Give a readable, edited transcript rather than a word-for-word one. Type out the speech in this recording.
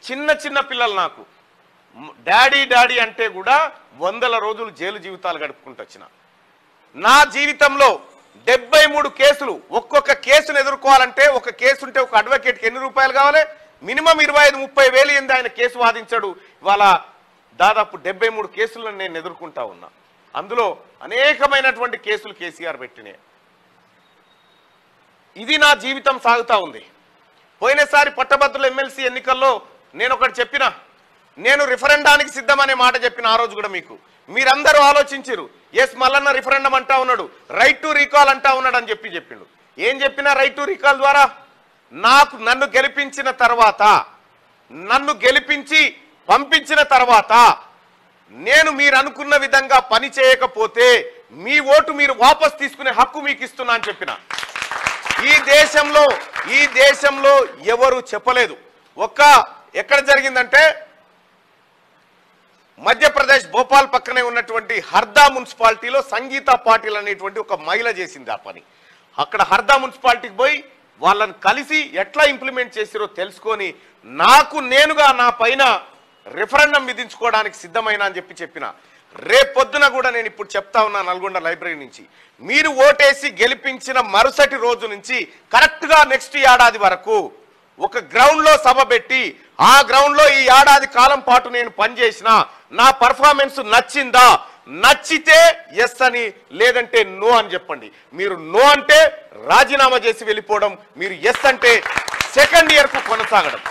చిన్న చిన్న పిల్లలు నాకు డాడీ డాడీ అంటే కూడా 100 రోజులు జైలు జీవితాలు గడుపుకుంటూ వచ్చిన. నా జీవితంలో 73 కేసులు. ఒక్కొక్క కేసును ఎదుర్కోవాలంటే ఒక కేసు ఉంటే ఒక అడ్వకేట్కి ఎన్ని రూపాయలు కావాలి? మినిమం 25-30 వేలు ఏంది ఆయన కేసు వాదించాడు. ఇవాళ దాదాపు 73 కేసులను నేను ఎదుర్కొంటా ఉన్నా. అందులో అనేకమైనటువంటి కేసులు కేసీఆర్ పెట్టినాయి. ఇది నా జీవితం సాగుతూ ఉంది. పోయినసారి పట్టభద్రుల ఎమ్మెల్సీ ఎన్నికల్లో నేను ఒకటి చెప్పిన, నేను రిఫరెండానికి సిద్ధమనే మాట చెప్పిన. ఆ రోజు కూడా మీరందరూ ఆలోచించారు. ఎస్ మల్లన్న రిఫరెండం అంటా ఉన్నాడు, రైట్ టు రీకాల్ అంటా ఉన్నాడు అని చెప్పిండు. ఏం చెప్పినా రైట్ టు రీకాల్ ద్వారా నన్ను గెలిపించిన తర్వాత, నన్ను గెలిపించి పంపించిన తర్వాత నేను మీరు అనుకున్న విధంగా పని చేయకపోతే మీ ఓటు మీరు వాపస్ తీసుకునే హక్కు మీకు ఇస్తున్నా అని చెప్పిన. ఈ దేశంలో ఎవరు చెప్పలేదు. ఎక్కడ జరిగిందంటే మధ్యప్రదేశ్ భోపాల్ పక్కనే ఉన్నటువంటి హర్దా మున్సిపాలిటీలో సంగీత పాటిల్ అనేటువంటి ఒక మహిళ చేసింది ఆ పని. అక్కడ హర్దా మున్సిపాలిటీకి పోయి వాళ్ళని కలిసి ఎట్లా ఇంప్లిమెంట్ చేసిరో తెలుసుకొని నేనుగా నా పైన రిఫరెండం విధించుకోవడానికి సిద్ధమైనా అని చెప్పిన. రేపొద్దున కూడా నేను ఇప్పుడు చెప్తా ఉన్నా నల్గొండ లైబ్రరీ నుంచి, మీరు ఓటేసి గెలిపించిన మరుసటి రోజు నుంచి కరెక్ట్గా నెక్స్ట్ ఏడాది వరకు ఒక గ్రౌండ్లో సభ పెట్టి ఆ గ్రౌండ్లో ఈ ఏడాది కాలం పాటు నేను పనిచేసిన నా పర్ఫార్మెన్స్ నచ్చిందా? నచ్చితే ఎస్ అని, లేదంటే నో అని చెప్పండి. మీరు నో అంటే రాజీనామా చేసి వెళ్ళిపోవడం, మీరు ఎస్ అంటే సెకండ్ ఇయర్కు కొనసాగడం.